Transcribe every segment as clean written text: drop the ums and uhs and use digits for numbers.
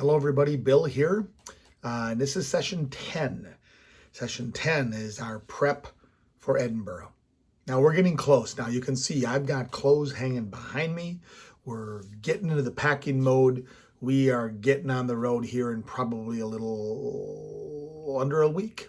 Hello everybody, Bill here. And this is session 10. Session 10 is our prep for Edinburgh. Now we're getting close. Now you can see I've got clothes hanging behind me. We're getting into the packing mode. We are getting on the road here in probably a little under a week.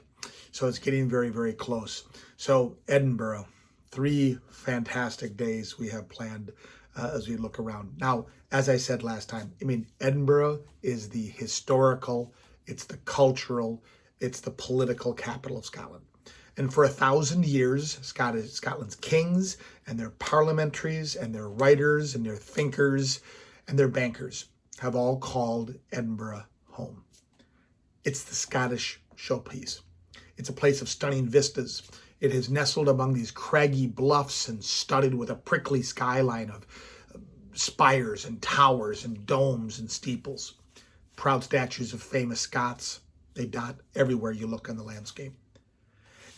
So it's getting very, very close. So Edinburgh, 3 fantastic days we have planned as we look around. Now, as I said last time, Edinburgh is the historical, it's the cultural, it's the political capital of Scotland. And for 1,000 years, Scotland's kings and their parliamentaries and their writers and their thinkers and their bankers have all called Edinburgh home. It's the Scottish showpiece. It's a place of stunning vistas. It is nestled among these craggy bluffs and studded with a prickly skyline of spires and towers and domes and steeples. Proud statues of famous Scots, they dot everywhere you look on the landscape.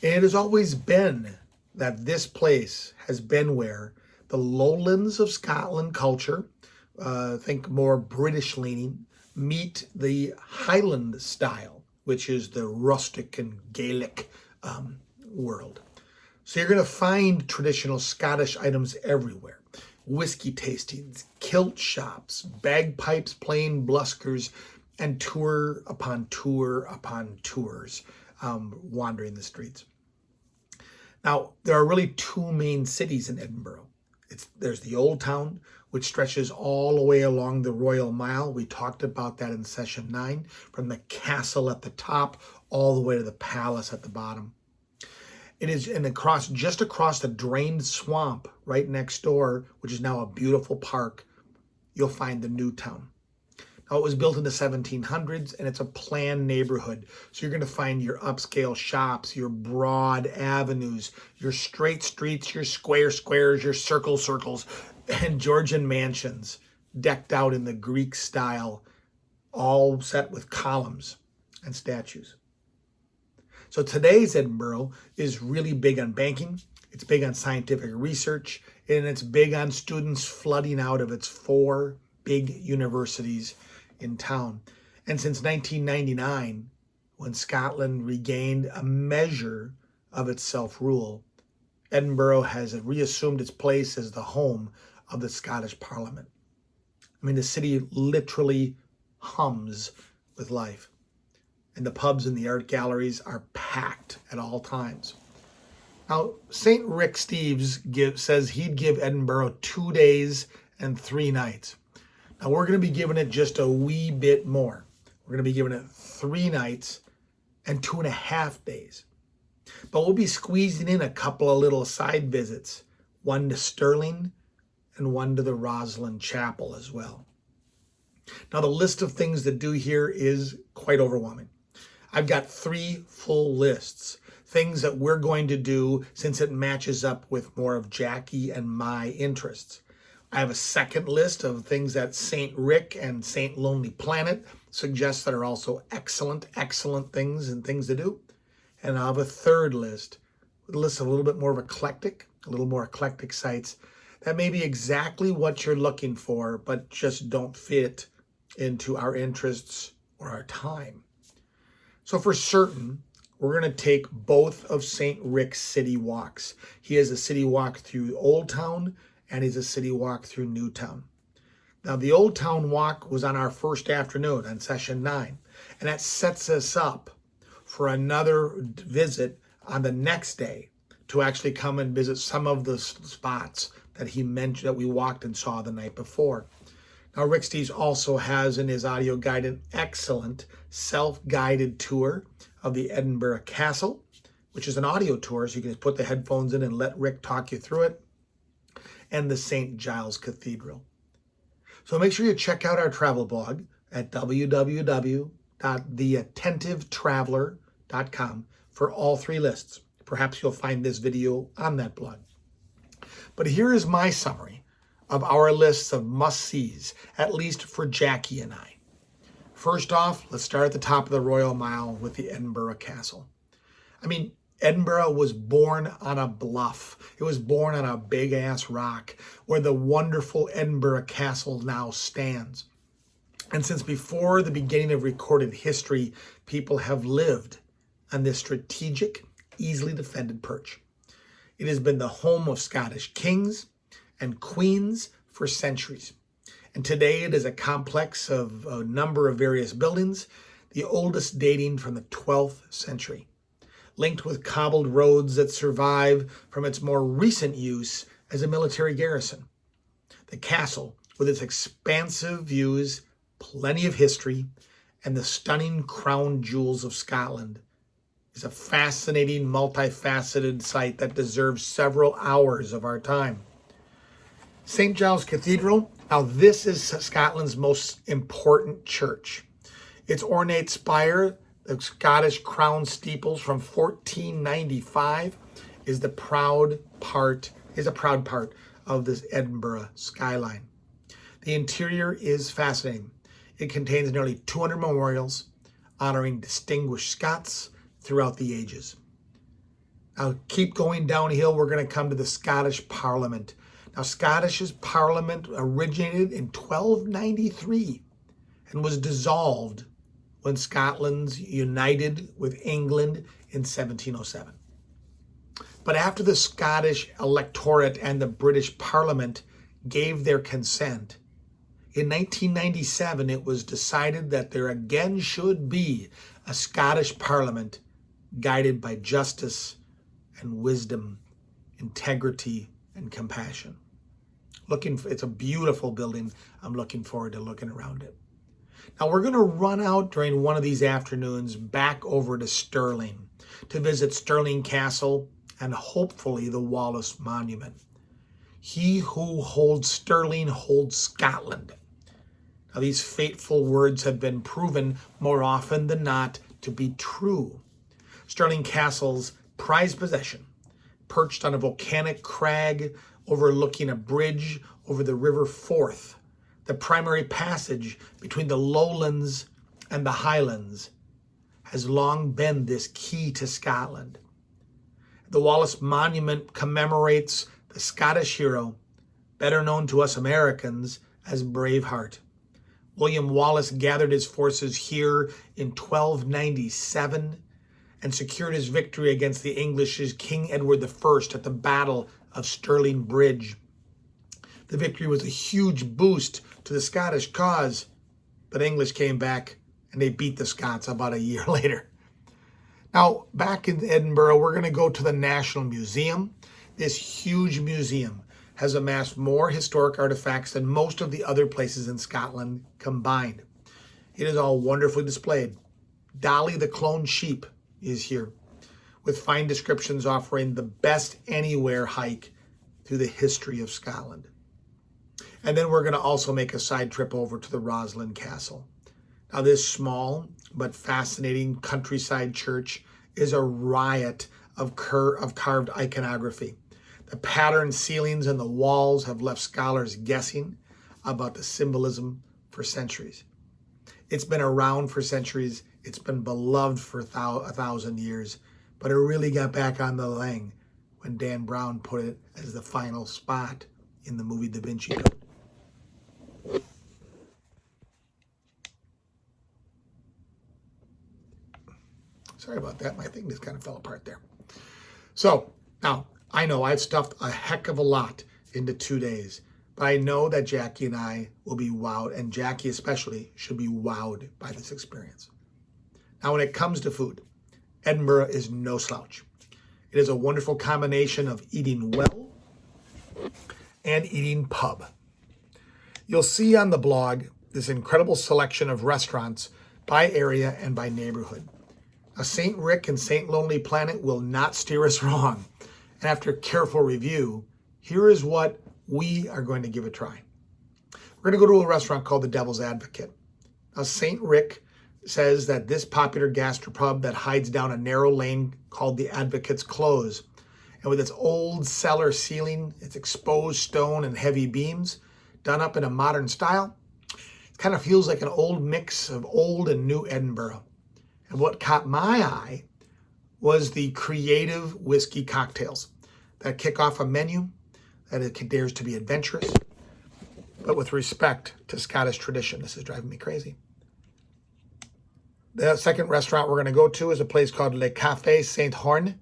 And it has always been that this place has been where the lowlands of Scotland culture, think more British leaning, meet the Highland style, which is the rustic and Gaelic world. So you're going to find traditional Scottish items everywhere. Whiskey tastings, kilt shops, bagpipes playing buskers, and tour upon tour upon tours wandering the streets. Now, there are really 2 main cities in Edinburgh. There's the Old Town, which stretches all the way along the Royal Mile. We talked about that in session 9, from the castle at the top all the way to the palace at the bottom. It is just across the drained swamp right next door, which is now a beautiful park, you'll find the New Town. Now, it was built in the 1700s, and it's a planned neighborhood. So you're going to find your upscale shops, your broad avenues, your straight streets, your square squares, your circles, and Georgian mansions decked out in the Greek style, all set with columns and statues. So today's Edinburgh is really big on banking, it's big on scientific research, and it's big on students flooding out of its 4 big universities in town. And since 1999, when Scotland regained a measure of its self-rule, Edinburgh has reassumed its place as the home of the Scottish Parliament. The city literally hums with life. And the pubs and the art galleries are packed at all times. Now, St. Rick Steves says he'd give Edinburgh 2 days and 3 nights. Now, we're going to be giving it just a wee bit more. We're going to be giving it 3 nights and 2.5 days. But we'll be squeezing in a couple of little side visits, one to Stirling and one to the Rosslyn Chapel as well. Now, the list of things to do here is quite overwhelming. I've got 3 full lists, things that we're going to do since it matches up with more of Jackie and my interests. I have a second list of things that St. Rick and St. Lonely Planet suggest that are also excellent things and things to do. And I have a third list, a list of a little bit more eclectic sites that may be exactly what you're looking for, but just don't fit into our interests or our time. So for certain, we're going to take both of St. Rick's city walks. He has a city walk through Old Town, and he's a city walk through New Town. Now, the Old Town walk was on our first afternoon on session 9, and that sets us up for another visit on the next day to actually come and visit some of the spots that he mentioned that we walked and saw the night before. Now, Rick Steves also has in his audio guide an excellent self-guided tour of the Edinburgh Castle, which is an audio tour, so you can just put the headphones in and let Rick talk you through it, and the St. Giles Cathedral. So make sure you check out our travel blog at www.theattentivetraveler.com for all 3 lists. Perhaps you'll find this video on that blog. But here is my summary of our lists of must-sees, at least for Jackie and I. First off, let's start at the top of the Royal Mile with the Edinburgh Castle. Edinburgh was born on a bluff. It was born on a big-ass rock where the wonderful Edinburgh Castle now stands. And since before the beginning of recorded history, people have lived on this strategic, easily defended perch. It has been the home of Scottish kings and queens for centuries. And today it is a complex of a number of various buildings, the oldest dating from the 12th century, linked with cobbled roads that survive from its more recent use as a military garrison. The castle, with its expansive views, plenty of history, and the stunning crown jewels of Scotland, is a fascinating, multifaceted site that deserves several hours of our time. St. Giles Cathedral, now this is Scotland's most important church. Its ornate spire, the Scottish crown steeples from 1495, is a proud part of this Edinburgh skyline. The interior is fascinating. It contains nearly 200 memorials honoring distinguished Scots throughout the ages. Now keep going downhill, we're going to come to the Scottish Parliament. Now Scottish Parliament originated in 1293 and was dissolved when Scotland united with England in 1707. But after the Scottish electorate and the British Parliament gave their consent, in 1997 it was decided that there again should be a Scottish Parliament guided by justice and wisdom, integrity and compassion. It's a beautiful building. I'm looking forward to looking around it. Now we're going to run out during one of these afternoons back over to Stirling to visit Stirling Castle and hopefully the Wallace Monument. He who holds Stirling holds Scotland. Now these fateful words have been proven more often than not to be true. Stirling Castle's prized possession, perched on a volcanic crag overlooking a bridge over the River Forth, the primary passage between the lowlands and the highlands, has long been this key to Scotland. The Wallace Monument commemorates the Scottish hero, better known to us Americans as Braveheart. William Wallace gathered his forces here in 1297 and secured his victory against the English's King Edward I at the Battle of Stirling Bridge. The victory was a huge boost to the Scottish cause, but English came back and they beat the Scots about a year later. Now, back in Edinburgh, we're going to go to the National Museum. This huge museum has amassed more historic artifacts than most of the other places in Scotland combined. It is all wonderfully displayed. Dolly the cloned sheep is here, with fine descriptions offering the best anywhere hike through the history of Scotland. And then we're going to also make a side trip over to the Roslin Castle. Now this small but fascinating countryside church is a riot of carved iconography. The patterned ceilings and the walls have left scholars guessing about the symbolism for centuries. It's been around for centuries. It's been beloved for 1,000 years, but it really got back on the line when Dan Brown put it as the final spot in the movie Da Vinci Code. Sorry about that. My thing just kind of fell apart there. So now I know I've stuffed a heck of a lot into 2 days, but I know that Jackie and I will be wowed, and Jackie especially should be wowed by this experience. Now, when it comes to food, Edinburgh is no slouch. It is a wonderful combination of eating well and eating pub. You'll see on the blog this incredible selection of restaurants by area and by neighborhood. Now, St. Rick and St. Lonely Planet will not steer us wrong. And after careful review, here is what we are going to give a try. We're going to go to a restaurant called the Devil's Advocate. Now, St. Rick says that this popular gastropub that hides down a narrow lane called the Advocate's Close, and with its old cellar ceiling, its exposed stone and heavy beams, done up in a modern style, it kind of feels like an old mix of old and new Edinburgh. And what caught my eye was the creative whiskey cocktails that kick off a menu that it dares to be adventurous, but with respect to Scottish tradition. This is driving me crazy. The second restaurant we're going to go to is a place called Le Café Saint-Horn.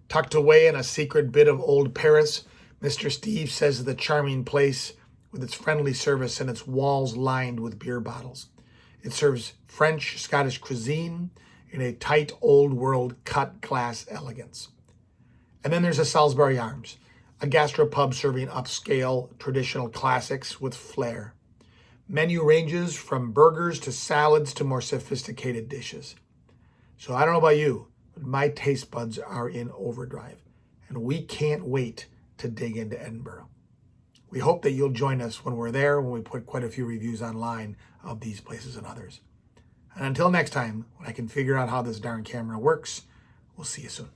Tucked away in a secret bit of old Paris, Mr. Steve says the charming place with its friendly service and its walls lined with beer bottles. It serves French, Scottish cuisine in a tight, old-world cut-glass elegance. And then there's a Salisbury Arms, a gastropub serving upscale, traditional classics with flair. Menu ranges from burgers to salads to more sophisticated dishes. So I don't know about you, but my taste buds are in overdrive, and we can't wait to dig into Edinburgh. We hope that you'll join us when we're there, when we put quite a few reviews online of these places and others. And until next time, when I can figure out how this darn camera works, we'll see you soon.